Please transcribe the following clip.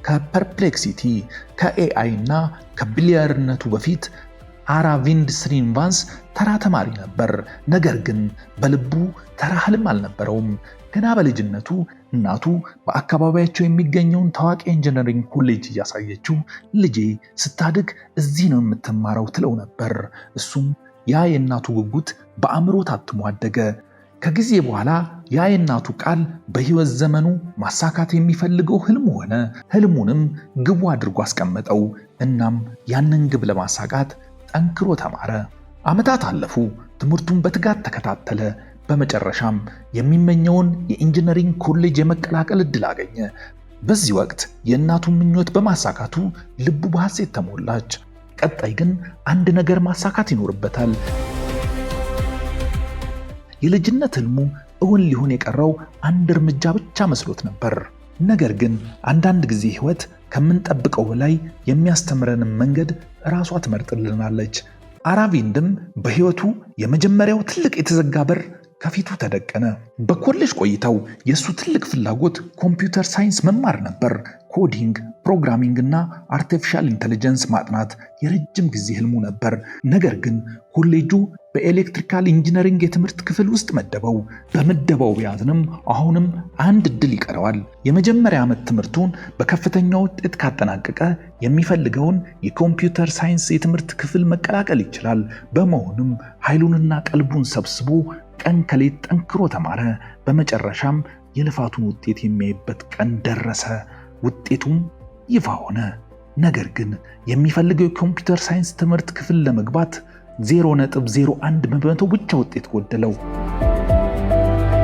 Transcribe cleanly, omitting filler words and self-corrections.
ከፐርፕሌክሲቲ ከኤአይ እና ከቢሊየነርነቱ በፊት አራቪንድ ስሪንቫንስ ተራ ተማሪ ነበር። ነገር ግን በልቡ ተራ ህልም አልነበረውም። ገና በልጅነቱ እናቱ በአካባቢያቸው የሚገኘውን ታዋቂ ኢንጂነሪንግ ኮሌጅ እያሳየችው ልጄ ስታድግ እዚህ ነው የምትማረው ትለው ነበር። እሱም ያ የእናቱ ጉጉት በአእምሮ ታትሞ አደገ። ከጊዜ በኋላ ያ የእናቱ ቃል በህይወት ዘመኑ ማሳካት የሚፈልገው ህልም ሆነ። ህልሙንም ግቡ አድርጎ አስቀመጠው። እናም ያንን ግብ ለማሳካት ጠንክሮ ተማረ። ዓመታት አለፉ። ትምህርቱን በትጋት ተከታተለ። በመጨረሻም የሚመኘውን የኢንጂነሪንግ ኮሌጅ የመቀላቀል ዕድል አገኘ። በዚህ ወቅት የእናቱን ምኞት በማሳካቱ ልቡ በሐሴት ተሞላች። ቀጣይ ግን አንድ ነገር ማሳካት ይኖርበታል። የልጅነት ህልሙ እውን ሊሆን የቀረው አንድ እርምጃ ብቻ መስሎት ነበር። ነገር ግን አንዳንድ ጊዜ ህይወት ከምንጠብቀው በላይ የሚያስተምረንን መንገድ ራሷ ትመርጥልናለች። አራቪንድም በህይወቱ የመጀመሪያው ትልቅ የተዘጋ በር ከፊቱ ተደቀነ። በኮሌጅ ቆይታው የሱ ትልቅ ፍላጎት ኮምፒውተር ሳይንስ መማር ነበር። ኮዲንግ፣ ፕሮግራሚንግ እና አርቲፊሻል ኢንተለጀንስ ማጥናት የረጅም ጊዜ ህልሙ ነበር። ነገር ግን ኮሌጁ በኤሌክትሪካል ኢንጂነሪንግ የትምህርት ክፍል ውስጥ መደበው። በምደባው ቢያዝንም አሁንም አንድ ዕድል ይቀረዋል። የመጀመሪያ ዓመት ትምህርቱን በከፍተኛ ውጤት ካጠናቀቀ የሚፈልገውን የኮምፒውተር ሳይንስ የትምህርት ክፍል መቀላቀል ይችላል። በመሆኑም ኃይሉንና ቀልቡን ሰብስቦ ቀን ከሌት ጠንክሮ ተማረ። በመጨረሻም የልፋቱን ውጤት የሚያይበት ቀን ደረሰ። ውጤቱም ይፋ ሆነ። ነገር ግን የሚፈልገው የኮምፒውተር ሳይንስ ትምህርት ክፍል ለመግባት 0.01% ብቻ ውጤት ጎደለው።